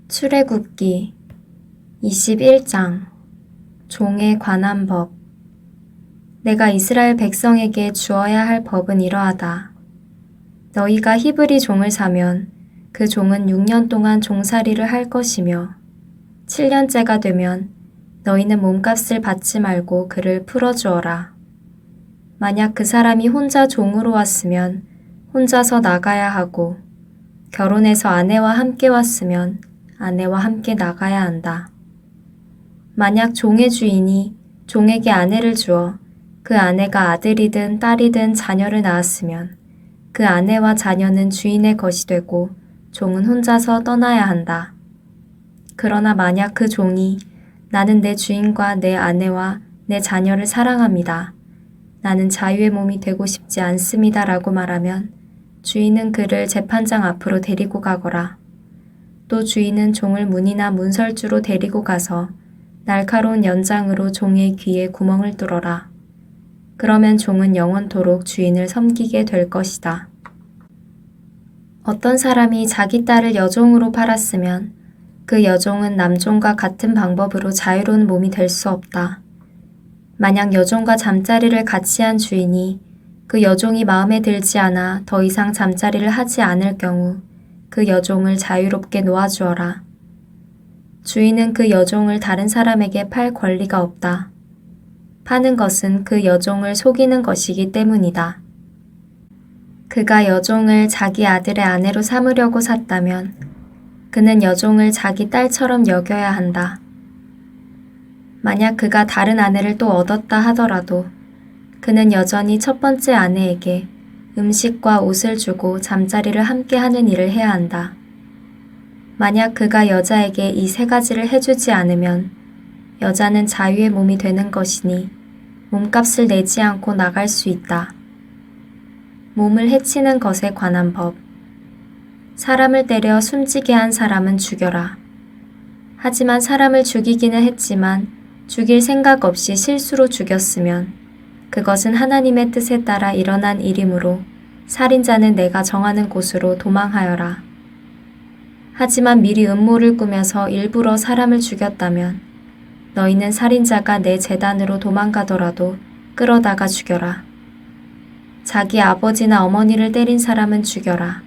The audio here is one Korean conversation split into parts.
출애굽기 21장 종에 관한 법. 내가 이스라엘 백성에게 주어야 할 법은 이러하다. 너희가 히브리 종을 사면 그 종은 6년 동안 종살이를 할 것이며 7년째가 되면 너희는 몸값을 받지 말고 그를 풀어주어라. 만약 그 사람이 혼자 종으로 왔으면 혼자서 나가야 하고 결혼해서 아내와 함께 왔으면 아내와 함께 나가야 한다. 만약 종의 주인이 종에게 아내를 주어 그 아내가 아들이든 딸이든 자녀를 낳았으면 그 아내와 자녀는 주인의 것이 되고 종은 혼자서 떠나야 한다. 그러나 만약 그 종이 나는 내 주인과 내 아내와 내 자녀를 사랑합니다. 나는 자유의 몸이 되고 싶지 않습니다. 라고 말하면 주인은 그를 재판장 앞으로 데리고 가거라. 또 주인은 종을 문이나 문설주로 데리고 가서 날카로운 연장으로 종의 귀에 구멍을 뚫어라. 그러면 종은 영원토록 주인을 섬기게 될 것이다. 어떤 사람이 자기 딸을 여종으로 팔았으면 그 여종은 남종과 같은 방법으로 자유로운 몸이 될 수 없다. 만약 여종과 잠자리를 같이 한 주인이 그 여종이 마음에 들지 않아 더 이상 잠자리를 하지 않을 경우 그 여종을 자유롭게 놓아주어라. 주인은 그 여종을 다른 사람에게 팔 권리가 없다. 파는 것은 그 여종을 속이는 것이기 때문이다. 그가 여종을 자기 아들의 아내로 삼으려고 샀다면 그는 여종을 자기 딸처럼 여겨야 한다. 만약 그가 다른 아내를 또 얻었다 하더라도 그는 여전히 첫 번째 아내에게 음식과 옷을 주고 잠자리를 함께 하는 일을 해야 한다. 만약 그가 여자에게 이 세 가지를 해주지 않으면 여자는 자유의 몸이 되는 것이니 몸값을 내지 않고 나갈 수 있다. 몸을 해치는 것에 관한 법. 사람을 때려 숨지게 한 사람은 죽여라. 하지만 사람을 죽이기는 했지만 죽일 생각 없이 실수로 죽였으면 그것은 하나님의 뜻에 따라 일어난 일이므로 살인자는 내가 정하는 곳으로 도망하여라. 하지만 미리 음모를 꾸며서 일부러 사람을 죽였다면 너희는 살인자가 내 제단으로 도망가더라도 끌어다가 죽여라. 자기 아버지나 어머니를 때린 사람은 죽여라.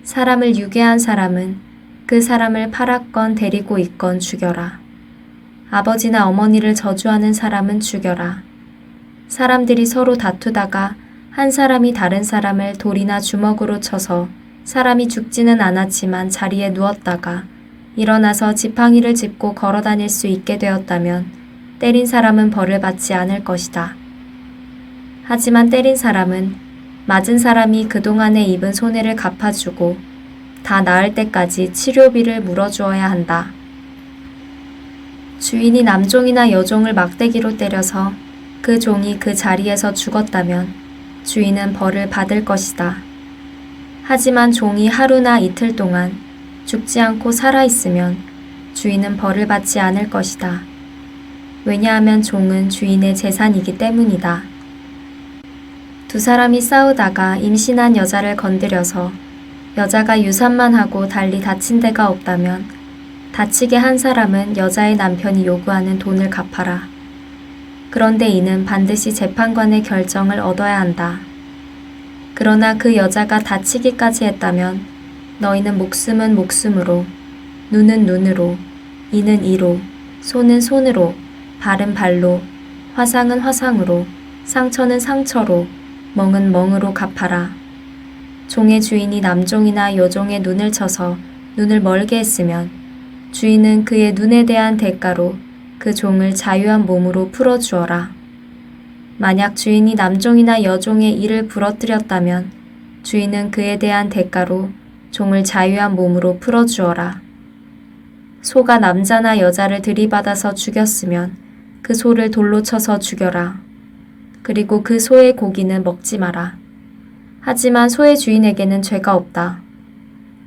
사람을 유괴한 사람은 그 사람을 팔았건 데리고 있건 죽여라. 아버지나 어머니를 저주하는 사람은 죽여라. 사람들이 서로 다투다가 한 사람이 다른 사람을 돌이나 주먹으로 쳐서 사람이 죽지는 않았지만 자리에 누웠다가 일어나서 지팡이를 짚고 걸어 다닐 수 있게 되었다면 때린 사람은 벌을 받지 않을 것이다. 하지만 때린 사람은 맞은 사람이 그동안에 입은 손해를 갚아주고 다 나을 때까지 치료비를 물어주어야 한다. 주인이 남종이나 여종을 막대기로 때려서 그 종이 그 자리에서 죽었다면 주인은 벌을 받을 것이다. 하지만 종이 하루나 이틀 동안 죽지 않고 살아있으면 주인은 벌을 받지 않을 것이다. 왜냐하면 종은 주인의 재산이기 때문이다. 두 사람이 싸우다가 임신한 여자를 건드려서 여자가 유산만 하고 달리 다친 데가 없다면 다치게 한 사람은 여자의 남편이 요구하는 돈을 갚아라. 그런데 이는 반드시 재판관의 결정을 얻어야 한다. 그러나 그 여자가 다치기까지 했다면 너희는 목숨은 목숨으로, 눈은 눈으로, 이는 이로, 손은 손으로, 발은 발로, 화상은 화상으로, 상처는 상처로, 멍은 멍으로 갚아라. 종의 주인이 남종이나 여종의 눈을 쳐서 눈을 멀게 했으면 주인은 그의 눈에 대한 대가로 그 종을 자유한 몸으로 풀어주어라. 만약 주인이 남종이나 여종의 이를 부러뜨렸다면 주인은 그에 대한 대가로 종을 자유한 몸으로 풀어주어라. 소가 남자나 여자를 들이받아서 죽였으면 그 소를 돌로 쳐서 죽여라. 그리고 그 소의 고기는 먹지 마라. 하지만 소의 주인에게는 죄가 없다.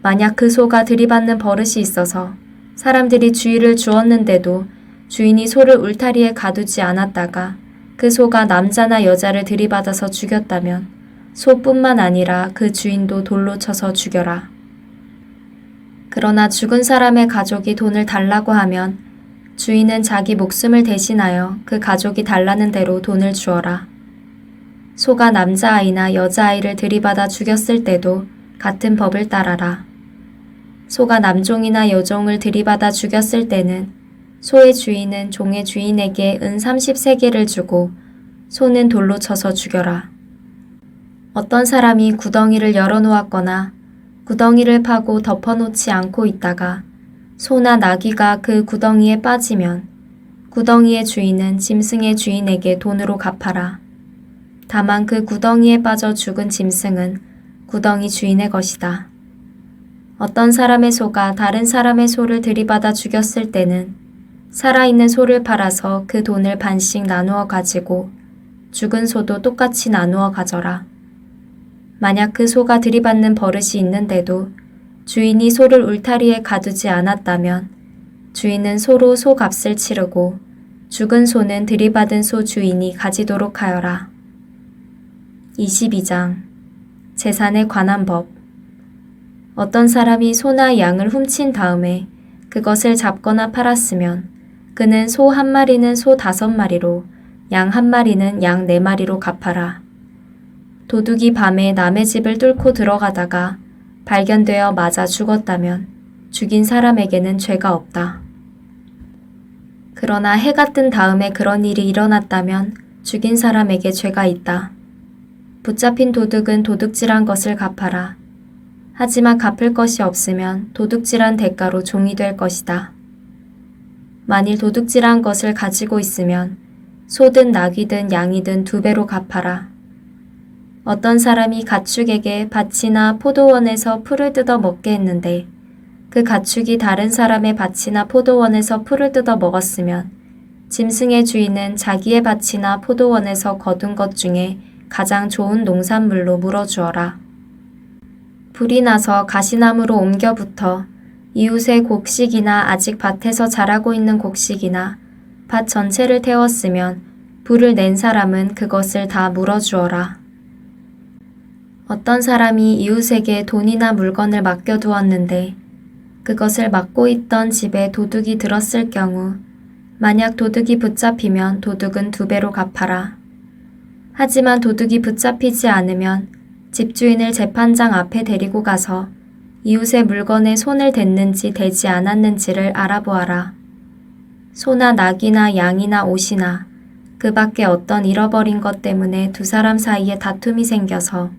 만약 그 소가 들이받는 버릇이 있어서 사람들이 주의를 주었는데도 주인이 소를 울타리에 가두지 않았다가 그 소가 남자나 여자를 들이받아서 죽였다면 소뿐만 아니라 그 주인도 돌로 쳐서 죽여라. 그러나 죽은 사람의 가족이 돈을 달라고 하면 주인은 자기 목숨을 대신하여 그 가족이 달라는 대로 돈을 주어라. 소가 남자아이나 여자아이를 들이받아 죽였을 때도 같은 법을 따라라. 소가 남종이나 여종을 들이받아 죽였을 때는 소의 주인은 종의 주인에게 은 30세겔을 주고 소는 돌로 쳐서 죽여라. 어떤 사람이 구덩이를 열어놓았거나 구덩이를 파고 덮어놓지 않고 있다가 소나 나귀가 그 구덩이에 빠지면 구덩이의 주인은 짐승의 주인에게 돈으로 갚아라. 다만 그 구덩이에 빠져 죽은 짐승은 구덩이 주인의 것이다. 어떤 사람의 소가 다른 사람의 소를 들이받아 죽였을 때는 살아있는 소를 팔아서 그 돈을 반씩 나누어 가지고 죽은 소도 똑같이 나누어 가져라. 만약 그 소가 들이받는 버릇이 있는데도 주인이 소를 울타리에 가두지 않았다면 주인은 소로 소 값을 치르고 죽은 소는 들이받은 소 주인이 가지도록 하여라. 22장 재산에 관한 법. 어떤 사람이 소나 양을 훔친 다음에 그것을 잡거나 팔았으면 그는 소 한 마리는 소 5마리로 양 한 마리는 양 4마리로 갚아라. 도둑이 밤에 남의 집을 뚫고 들어가다가 발견되어 맞아 죽었다면 죽인 사람에게는 죄가 없다. 그러나 해가 뜬 다음에 그런 일이 일어났다면 죽인 사람에게 죄가 있다. 붙잡힌 도둑은 도둑질한 것을 갚아라. 하지만 갚을 것이 없으면 도둑질한 대가로 종이 될 것이다. 만일 도둑질한 것을 가지고 있으면 소든 나귀든 양이든 2배로 갚아라. 어떤 사람이 가축에게 밭이나 포도원에서 풀을 뜯어 먹게 했는데 그 가축이 다른 사람의 밭이나 포도원에서 풀을 뜯어 먹었으면 짐승의 주인은 자기의 밭이나 포도원에서 거둔 것 중에 가장 좋은 농산물로 물어주어라. 불이 나서 가시나무로 옮겨 붙어 이웃의 곡식이나 아직 밭에서 자라고 있는 곡식이나 밭 전체를 태웠으면 불을 낸 사람은 그것을 다 물어주어라. 어떤 사람이 이웃에게 돈이나 물건을 맡겨두었는데 그것을 맡고 있던 집에 도둑이 들었을 경우 만약 도둑이 붙잡히면 도둑은 2배로 갚아라. 하지만 도둑이 붙잡히지 않으면 집주인을 재판장 앞에 데리고 가서 이웃의 물건에 손을 댔는지 대지 않았는지를 알아보아라. 소나 나귀나 양이나 옷이나 그 밖에 어떤 잃어버린 것 때문에 2사람 사이에 다툼이 생겨서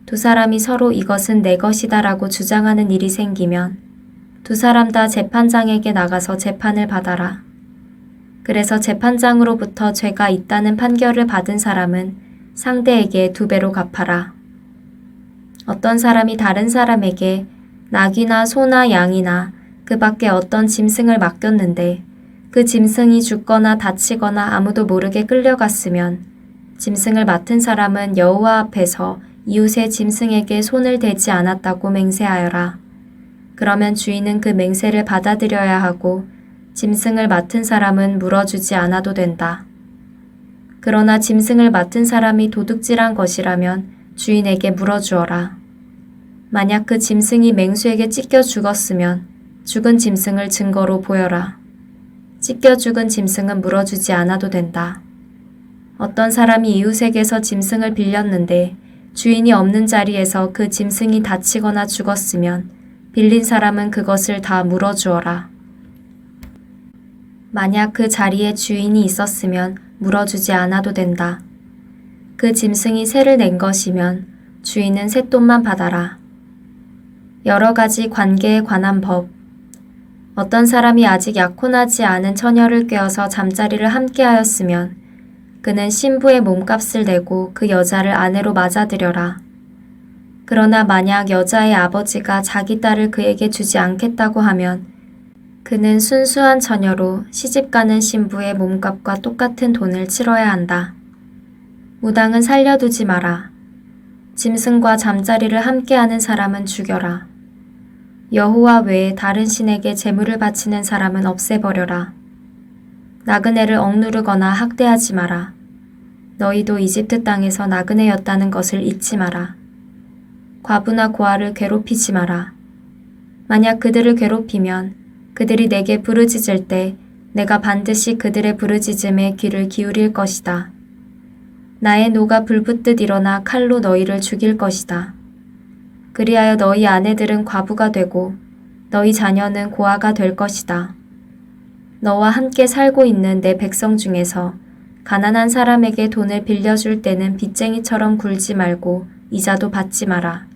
2사람이 서로 이것은 내 것이다라고 주장하는 일이 생기면 2사람 다 재판장에게 나가서 재판을 받아라. 그래서 재판장으로부터 죄가 있다는 판결을 받은 사람은 상대에게 2배로 갚아라. 어떤 사람이 다른 사람에게 나귀나 소나 양이나 그 밖에 어떤 짐승을 맡겼는데 그 짐승이 죽거나 다치거나 아무도 모르게 끌려갔으면 짐승을 맡은 사람은 여호와 앞에서 이웃의 짐승에게 손을 대지 않았다고 맹세하여라. 그러면 주인은 그 맹세를 받아들여야 하고 짐승을 맡은 사람은 물어주지 않아도 된다. 그러나 짐승을 맡은 사람이 도둑질한 것이라면 주인에게 물어주어라. 만약 그 짐승이 맹수에게 찢겨 죽었으면 죽은 짐승을 증거로 보여라. 찢겨 죽은 짐승은 물어주지 않아도 된다. 어떤 사람이 이웃에게서 짐승을 빌렸는데 주인이 없는 자리에서 그 짐승이 다치거나 죽었으면 빌린 사람은 그것을 다 물어주어라. 만약 그 자리에 주인이 있었으면 물어주지 않아도 된다. 그 짐승이 세를 낸 것이면 주인은 쇳돈만 받아라. 여러 가지 관계에 관한 법. 어떤 사람이 아직 약혼하지 않은 처녀를 꿰어서 잠자리를 함께하였으면 그는 신부의 몸값을 내고 그 여자를 아내로 맞아들여라. 그러나 만약 여자의 아버지가 자기 딸을 그에게 주지 않겠다고 하면 그는 순수한 처녀로 시집가는 신부의 몸값과 똑같은 돈을 치러야 한다. 무당은 살려두지 마라. 짐승과 잠자리를 함께하는 사람은 죽여라. 여호와 외에 다른 신에게 제물을 바치는 사람은 없애버려라. 나그네를 억누르거나 학대하지 마라. 너희도 이집트 땅에서 나그네였다는 것을 잊지 마라. 과부나 고아를 괴롭히지 마라. 만약 그들을 괴롭히면 그들이 내게 부르짖을 때 내가 반드시 그들의 부르짖음에 귀를 기울일 것이다. 나의 노가 불붙듯 일어나 칼로 너희를 죽일 것이다. 그리하여 너희 아내들은 과부가 되고 너희 자녀는 고아가 될 것이다. 너와 함께 살고 있는 내 백성 중에서 가난한 사람에게 돈을 빌려줄 때는 빚쟁이처럼 굴지 말고 이자도 받지 마라.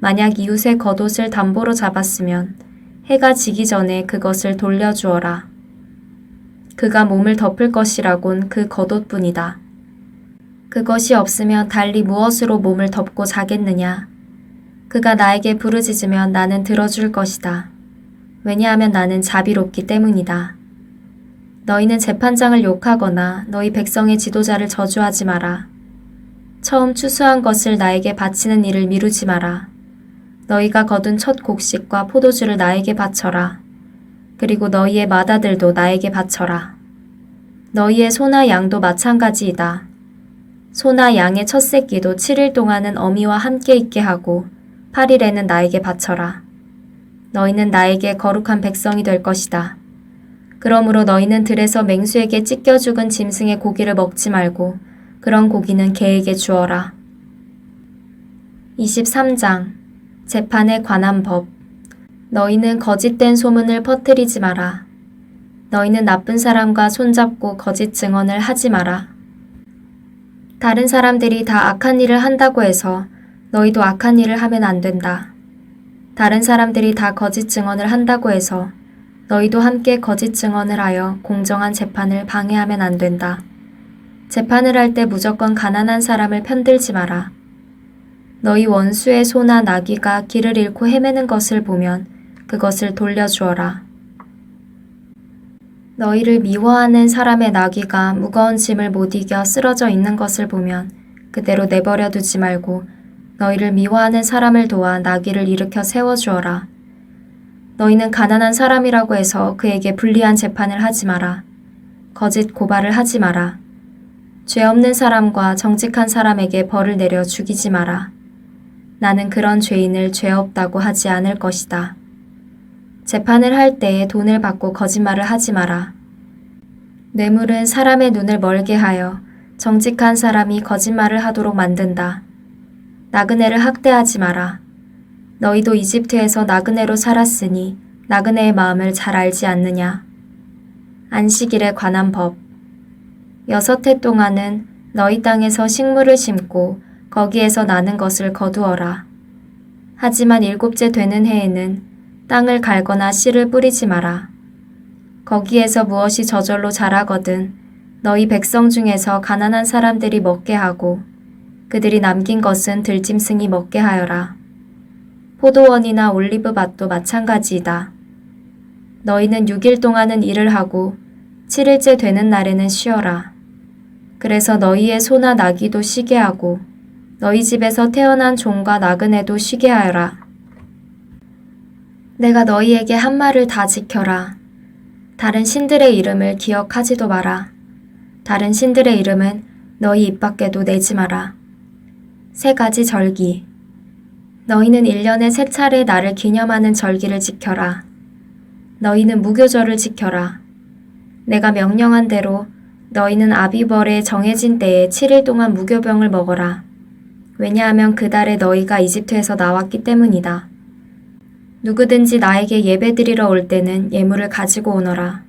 만약 이웃의 겉옷을 담보로 잡았으면 해가 지기 전에 그것을 돌려주어라. 그가 몸을 덮을 것이라곤 그 겉옷뿐이다. 그것이 없으면 달리 무엇으로 몸을 덮고 자겠느냐? 그가 나에게 부르짖으면 나는 들어줄 것이다. 왜냐하면 나는 자비롭기 때문이다. 너희는 재판장을 욕하거나 너희 백성의 지도자를 저주하지 마라. 처음 추수한 것을 나에게 바치는 일을 미루지 마라. 너희가 거둔 첫 곡식과 포도주를 나에게 바쳐라. 그리고 너희의 맏아들도 나에게 바쳐라. 너희의 소나 양도 마찬가지이다. 소나 양의 첫 새끼도 7일 동안은 어미와 함께 있게 하고 8일에는 나에게 바쳐라. 너희는 나에게 거룩한 백성이 될 것이다. 그러므로 너희는 들에서 맹수에게 찢겨 죽은 짐승의 고기를 먹지 말고 그런 고기는 개에게 주어라. 23장 재판에 관한 법. 너희는 거짓된 소문을 퍼뜨리지 마라. 너희는 나쁜 사람과 손잡고 거짓 증언을 하지 마라. 다른 사람들이 다 악한 일을 한다고 해서 너희도 악한 일을 하면 안 된다. 다른 사람들이 다 거짓 증언을 한다고 해서 너희도 함께 거짓 증언을 하여 공정한 재판을 방해하면 안 된다. 재판을 할 때 무조건 가난한 사람을 편들지 마라. 너희 원수의 소나 나귀가 길을 잃고 헤매는 것을 보면 그것을 돌려주어라. 너희를 미워하는 사람의 나귀가 무거운 짐을 못 이겨 쓰러져 있는 것을 보면 그대로 내버려 두지 말고 너희를 미워하는 사람을 도와 나귀를 일으켜 세워주어라. 너희는 가난한 사람이라고 해서 그에게 불리한 재판을 하지 마라. 거짓 고발을 하지 마라. 죄 없는 사람과 정직한 사람에게 벌을 내려 죽이지 마라. 나는 그런 죄인을 죄 없다고 하지 않을 것이다. 재판을 할 때에 돈을 받고 거짓말을 하지 마라. 뇌물은 사람의 눈을 멀게 하여 정직한 사람이 거짓말을 하도록 만든다. 나그네를 학대하지 마라. 너희도 이집트에서 나그네로 살았으니 나그네의 마음을 잘 알지 않느냐. 안식일에 관한 법. 6해 동안은 너희 땅에서 식물을 심고 거기에서 나는 것을 거두어라. 하지만 7째 되는 해에는 땅을 갈거나 씨를 뿌리지 마라. 거기에서 무엇이 저절로 자라거든 너희 백성 중에서 가난한 사람들이 먹게 하고 그들이 남긴 것은 들짐승이 먹게 하여라. 포도원이나 올리브밭도 마찬가지이다. 너희는 6일 동안은 일을 하고 7일째 되는 날에는 쉬어라. 그래서 너희의 소나 나귀도 쉬게 하고 너희 집에서 태어난 종과 나그네도 쉬게 하여라. 내가 너희에게 한 말을 다 지켜라. 다른 신들의 이름을 기억하지도 마라. 다른 신들의 이름은 너희 입 밖에도 내지 마라. 3가지 절기. 너희는 1년에 3차례 나를 기념하는 절기를 지켜라. 너희는 무교절을 지켜라. 내가 명령한 대로 너희는 아비벌의 정해진 때에 7일 동안 무교병을 먹어라. 왜냐하면 그 달에 너희가 이집트에서 나왔기 때문이다. 누구든지 나에게 예배드리러 올 때는 예물을 가지고 오너라.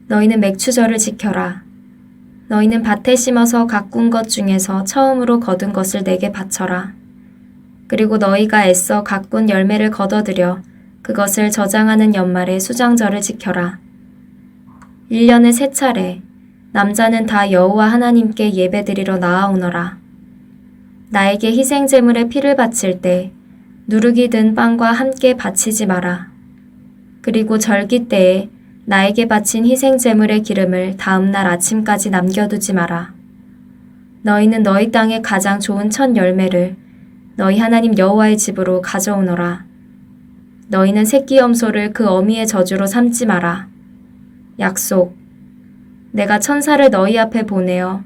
너희는 맥추절을 지켜라. 너희는 밭에 심어서 가꾼 것 중에서 처음으로 거둔 것을 내게 바쳐라. 그리고 너희가 애써 가꾼 열매를 거둬들여 그것을 저장하는 연말에 수장절을 지켜라. 1년에 3차례 남자는 다 여호와 하나님께 예배드리러 나아오너라. 나에게 희생제물의 피를 바칠 때 누룩이 든 빵과 함께 바치지 마라. 그리고 절기 때에 나에게 바친 희생제물의 기름을 다음날 아침까지 남겨두지 마라. 너희는 너희 땅의 가장 좋은 첫 열매를 너희 하나님 여호와의 집으로 가져오너라. 너희는 새끼 염소를 그 어미의 저주로 삼지 마라. 약속. 내가 천사를 너희 앞에 보내어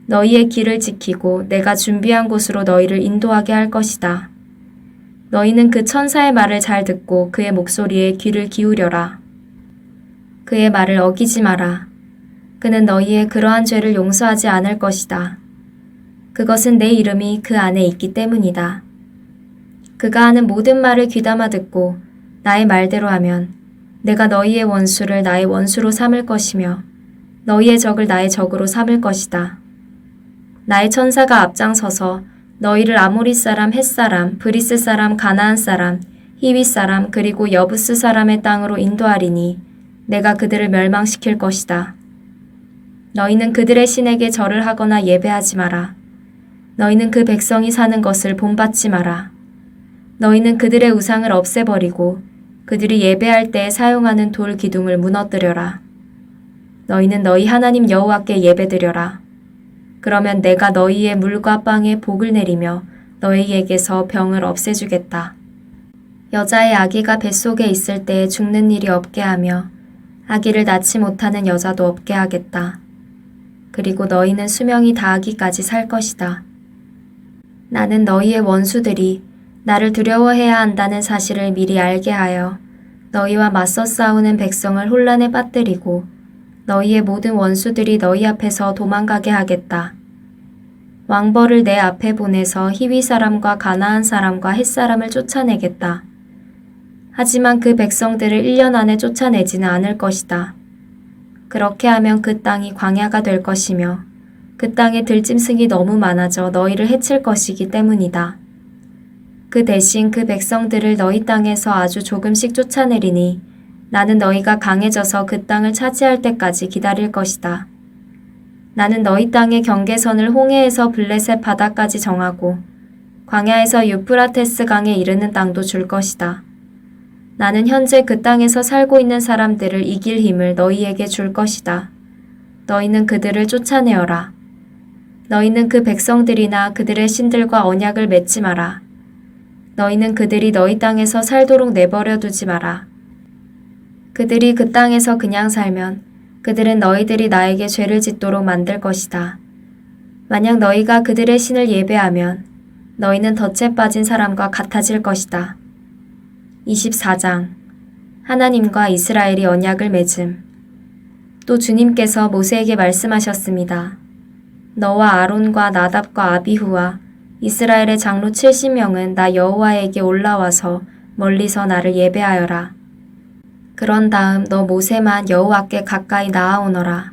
너희의 길을 지키고 내가 준비한 곳으로 너희를 인도하게 할 것이다. 너희는 그 천사의 말을 잘 듣고 그의 목소리에 귀를 기울여라. 그의 말을 어기지 마라. 그는 너희의 그러한 죄를 용서하지 않을 것이다. 그것은 내 이름이 그 안에 있기 때문이다. 그가 하는 모든 말을 귀담아 듣고 나의 말대로 하면 내가 너희의 원수를 나의 원수로 삼을 것이며 너희의 적을 나의 적으로 삼을 것이다. 나의 천사가 앞장서서 너희를 아모리 사람, 헷 사람, 브리스 사람, 가나안 사람, 히위 사람, 그리고 여부스 사람의 땅으로 인도하리니 내가 그들을 멸망시킬 것이다. 너희는 그들의 신에게 절을 하거나 예배하지 마라. 너희는 그 백성이 사는 것을 본받지 마라. 너희는 그들의 우상을 없애버리고 그들이 예배할 때 사용하는 돌 기둥을 무너뜨려라. 너희는 너희 하나님 여호와께 예배드려라. 그러면 내가 너희의 물과 빵에 복을 내리며 너희에게서 병을 없애주겠다. 여자의 아기가 뱃속에 있을 때 죽는 일이 없게 하며 아기를 낳지 못하는 여자도 없게 하겠다. 그리고 너희는 수명이 다하기까지 살 것이다. 나는 너희의 원수들이 나를 두려워해야 한다는 사실을 미리 알게 하여 너희와 맞서 싸우는 백성을 혼란에 빠뜨리고 너희의 모든 원수들이 너희 앞에서 도망가게 하겠다. 왕벌을 내 앞에 보내서 히위 사람과 가나안 사람과 헷 사람을 쫓아내겠다. 하지만 그 백성들을 1년 안에 쫓아내지는 않을 것이다. 그렇게 하면 그 땅이 광야가 될 것이며 그 땅에 들짐승이 너무 많아져 너희를 해칠 것이기 때문이다. 그 대신 그 백성들을 너희 땅에서 아주 조금씩 쫓아내리니 나는 너희가 강해져서 그 땅을 차지할 때까지 기다릴 것이다. 나는 너희 땅의 경계선을 홍해에서 블레셋 바다까지 정하고 광야에서 유프라테스 강에 이르는 땅도 줄 것이다. 나는 현재 그 땅에서 살고 있는 사람들을 이길 힘을 너희에게 줄 것이다. 너희는 그들을 쫓아내어라. 너희는 그 백성들이나 그들의 신들과 언약을 맺지 마라. 너희는 그들이 너희 땅에서 살도록 내버려 두지 마라. 그들이 그 땅에서 그냥 살면 그들은 너희들이 나에게 죄를 짓도록 만들 것이다. 만약 너희가 그들의 신을 예배하면 너희는 덫에 빠진 사람과 같아질 것이다. 24장 하나님과 이스라엘이 언약을 맺음. 또 주님께서 모세에게 말씀하셨습니다. 너와 아론과 나답과 아비후와 이스라엘의 장로 70명은 나 여호와에게 올라와서 멀리서 나를 예배하여라. 그런 다음 너 모세만 여호와께 가까이 나아오너라.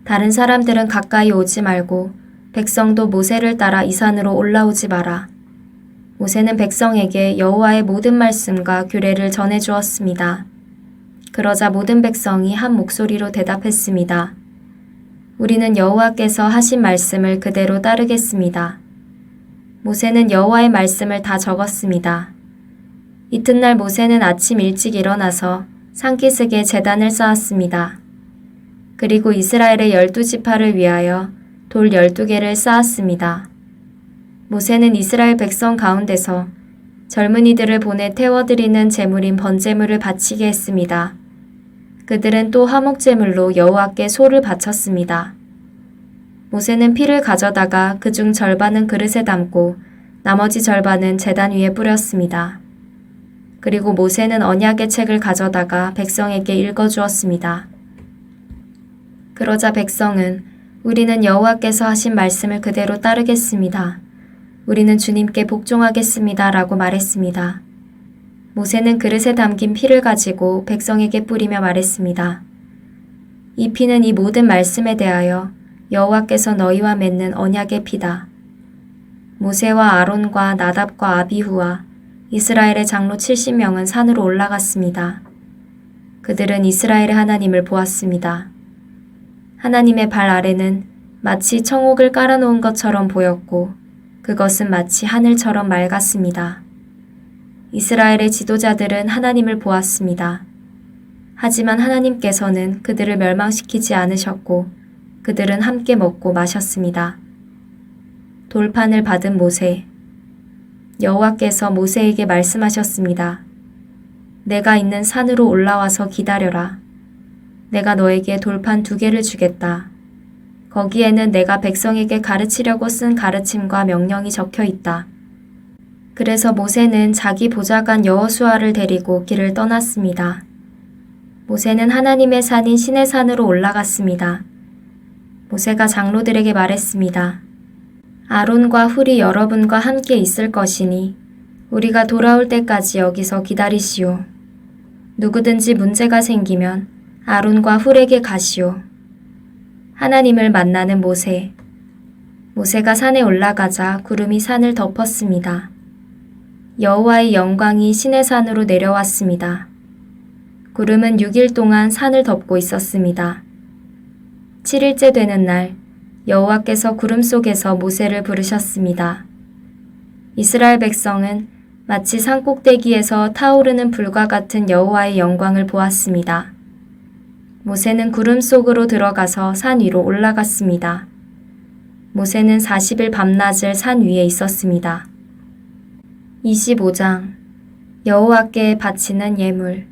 다른 사람들은 가까이 오지 말고 백성도 모세를 따라 이 산으로 올라오지 마라. 모세는 백성에게 여호와의 모든 말씀과 규례를 전해 주었습니다. 그러자 모든 백성이 한 목소리로 대답했습니다. 우리는 여호와께서 하신 말씀을 그대로 따르겠습니다. 모세는 여호와의 말씀을 다 적었습니다. 이튿날 모세는 아침 일찍 일어나서 산기슭에 제단을 쌓았습니다. 그리고 이스라엘의 12지파를 위하여 돌 12개를 쌓았습니다. 모세는 이스라엘 백성 가운데서 젊은이들을 보내 태워드리는 제물인 번제물을 바치게 했습니다. 그들은 또 화목제물로 여호와께 소를 바쳤습니다. 모세는 피를 가져다가 그중 절반은 그릇에 담고 나머지 절반은 제단 위에 뿌렸습니다. 그리고 모세는 언약의 책을 가져다가 백성에게 읽어주었습니다. 그러자 백성은 우리는 여호와께서 하신 말씀을 그대로 따르겠습니다. 우리는 주님께 복종하겠습니다. 라고 말했습니다. 모세는 그릇에 담긴 피를 가지고 백성에게 뿌리며 말했습니다. 이 피는 이 모든 말씀에 대하여 여호와께서 너희와 맺는 언약의 피다. 모세와 아론과 나답과 아비후와 이스라엘의 장로 70명은 산으로 올라갔습니다. 그들은 이스라엘의 하나님을 보았습니다. 하나님의 발 아래는 마치 청옥을 깔아놓은 것처럼 보였고 그것은 마치 하늘처럼 맑았습니다. 이스라엘의 지도자들은 하나님을 보았습니다. 하지만 하나님께서는 그들을 멸망시키지 않으셨고 그들은 함께 먹고 마셨습니다. 돌판을 받은 모세. 여호와께서 모세에게 말씀하셨습니다. 내가 있는 산으로 올라와서 기다려라. 내가 너에게 돌판 2개를 주겠다. 거기에는 내가 백성에게 가르치려고 쓴 가르침과 명령이 적혀 있다. 그래서 모세는 자기 보좌관 여호수아를 데리고 길을 떠났습니다. 모세는 하나님의 산인 시내산으로 올라갔습니다. 모세가 장로들에게 말했습니다. 아론과 훌이 여러분과 함께 있을 것이니 우리가 돌아올 때까지 여기서 기다리시오. 누구든지 문제가 생기면 아론과 훌에게 가시오. 하나님을 만나는 모세. 모세가 산에 올라가자 구름이 산을 덮었습니다. 여호와의 영광이 시내산으로 내려왔습니다. 구름은 6일 동안 산을 덮고 있었습니다. 7일째 되는 날 여호와께서 구름 속에서 모세를 부르셨습니다. 이스라엘 백성은 마치 산꼭대기에서 타오르는 불과 같은 여호와의 영광을 보았습니다. 모세는 구름 속으로 들어가서 산 위로 올라갔습니다. 모세는 40일 밤낮을 산 위에 있었습니다. 25장 여호와께 바치는 예물.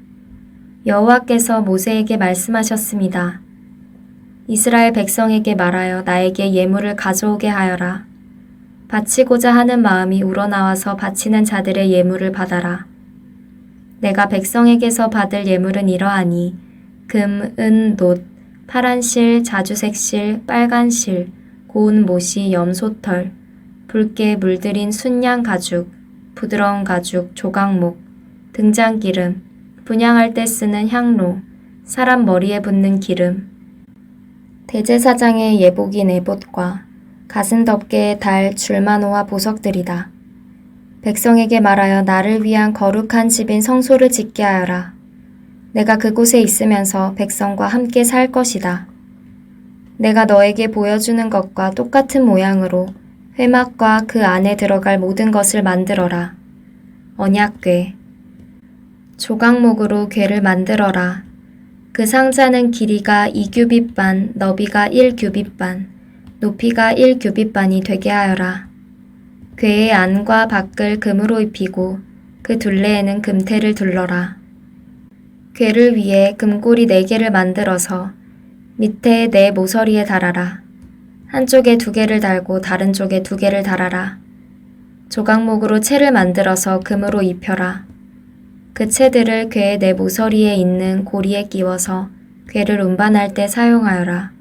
여호와께서 모세에게 말씀하셨습니다. 이스라엘 백성에게 말하여 나에게 예물을 가져오게 하여라. 바치고자 하는 마음이 우러나와서 바치는 자들의 예물을 받아라. 내가 백성에게서 받을 예물은 이러하니 금, 은, 놋, 파란 실, 자주색 실, 빨간 실, 고운 못이 염소털, 붉게 물들인 순양 가죽, 부드러운 가죽, 조각목, 등잔기름, 분향할 때 쓰는 향로, 사람 머리에 붓는 기름, 대제사장의 예복인 에봇과 가슴 덮개에 달 줄마노와 보석들이다. 백성에게 말하여 나를 위한 거룩한 집인 성소를 짓게 하여라. 내가 그곳에 있으면서 백성과 함께 살 것이다. 내가 너에게 보여주는 것과 똑같은 모양으로 회막과 그 안에 들어갈 모든 것을 만들어라. 언약궤. 조각목으로 궤를 만들어라. 그 상자는 길이가 2규빗 반, 너비가 1규빗 반, 높이가 1규빗 반이 되게 하여라. 궤의 안과 밖을 금으로 입히고 그 둘레에는 금테를 둘러라. 궤를 위해 금고리 4개를 만들어서 밑에 네 모서리에 달아라. 한쪽에 2개를 달고 다른 쪽에 2개를 달아라. 조각목으로 채를 만들어서 금으로 입혀라. 그 채들을 궤의 네 모서리에 있는 고리에 끼워서 궤를 운반할 때 사용하여라.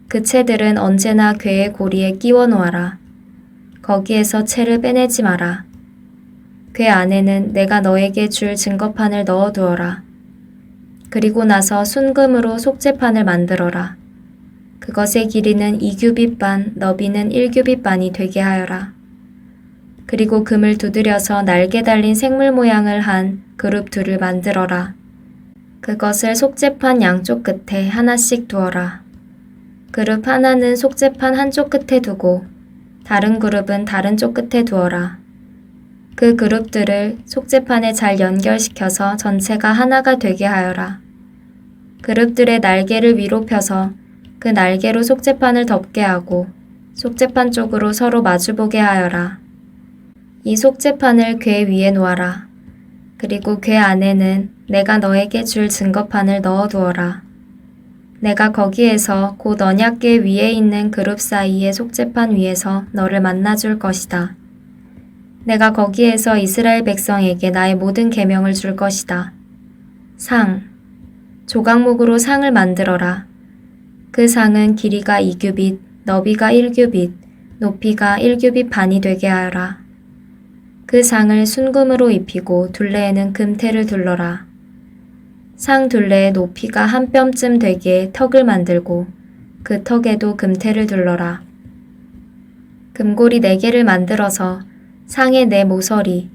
그 채들은 언제나 궤의 고리에 끼워 놓아라. 거기에서 채를 빼내지 마라. 궤 안에는 내가 너에게 줄 증거판을 넣어 두어라. 그리고 나서 순금으로 속죄판을 만들어라. 그것의 길이는 2규빗 반, 너비는 1규빗 반이 되게 하여라. 그리고 금을 두드려서 날개 달린 생물 모양을 한 그룹 둘을 만들어라. 그것을 속죄판 양쪽 끝에 하나씩 두어라. 그룹 하나는 속죄판 한쪽 끝에 두고 다른 그룹은 다른 쪽 끝에 두어라. 그 그룹들을 속죄판에 잘 연결시켜서 전체가 하나가 되게 하여라. 그룹들의 날개를 위로 펴서 그 날개로 속죄판을 덮게 하고 속죄판 쪽으로 서로 마주보게 하여라. 이 속죄판을 궤 위에 놓아라. 그리고 궤 안에는 내가 너에게 줄 증거판을 넣어 두어라. 내가 거기에서 곧 언약궤 위에 있는 그룹 사이의 속죄판 위에서 너를 만나줄 것이다. 내가 거기에서 이스라엘 백성에게 나의 모든 계명을 줄 것이다. 상. 조각목으로 상을 만들어라. 그 상은 길이가 2규빗, 너비가 1규빗, 높이가 1규빗 반이 되게 하여라. 그 상을 순금으로 입히고 둘레에는 금테를 둘러라. 상 둘레의 높이가 한 뼘쯤 되게 턱을 만들고 그 턱에도 금테를 둘러라. 금고리 4개를 만들어서 상의 4 모서리,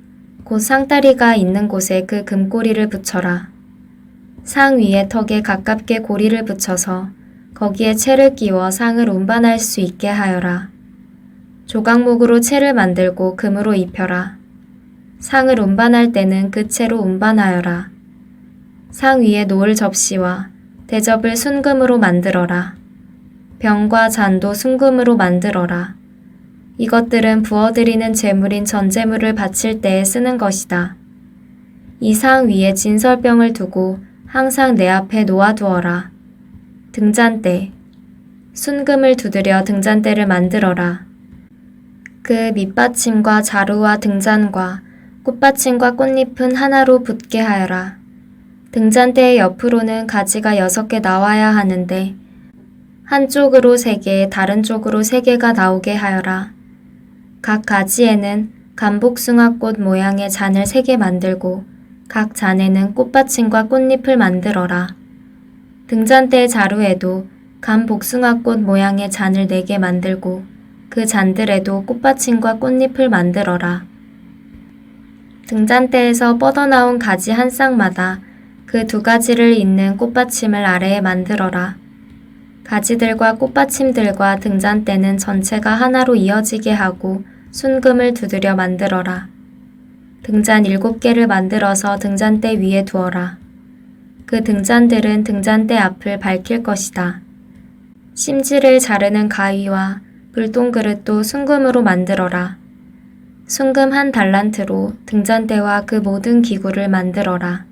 곧 상다리가 있는 곳에 그 금고리를 붙여라. 상 위에 턱에 가깝게 고리를 붙여서 거기에 채를 끼워 상을 운반할 수 있게 하여라. 조각목으로 채를 만들고 금으로 입혀라. 상을 운반할 때는 그 채로 운반하여라. 상 위에 놓을 접시와 대접을 순금으로 만들어라. 병과 잔도 순금으로 만들어라. 이것들은 부어드리는 제물인 전제물을 바칠 때에 쓰는 것이다. 이 상 위에 진설병을 두고 항상 내 앞에 놓아두어라. 등잔대. 순금을 두드려 등잔대를 만들어라. 그 밑받침과 자루와 등잔과 꽃받침과 꽃잎은 하나로 붙게 하여라. 등잔대의 옆으로는 가지가 6개 나와야 하는데 한쪽으로 3개, 다른 쪽으로 3개가 나오게 하여라. 각 가지에는 감복숭아꽃 모양의 잔을 3개 만들고 각 잔에는 꽃받침과 꽃잎을 만들어라. 등잔대의 자루에도 감복숭아꽃 모양의 잔을 4개 만들고 그 잔들에도 꽃받침과 꽃잎을 만들어라. 등잔대에서 뻗어나온 가지 한 쌍마다 그 2가지를 잇는 꽃받침을 아래에 만들어라. 가지들과 꽃받침들과 등잔대는 전체가 하나로 이어지게 하고 순금을 두드려 만들어라. 등잔 7개를 만들어서 등잔대 위에 두어라. 그 등잔들은 등잔대 앞을 밝힐 것이다. 심지를 자르는 가위와 불똥그릇도 순금으로 만들어라. 순금 1달란트로 등잔대와 그 모든 기구를 만들어라.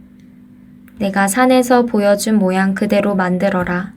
내가 산에서 보여준 모양 그대로 만들어라.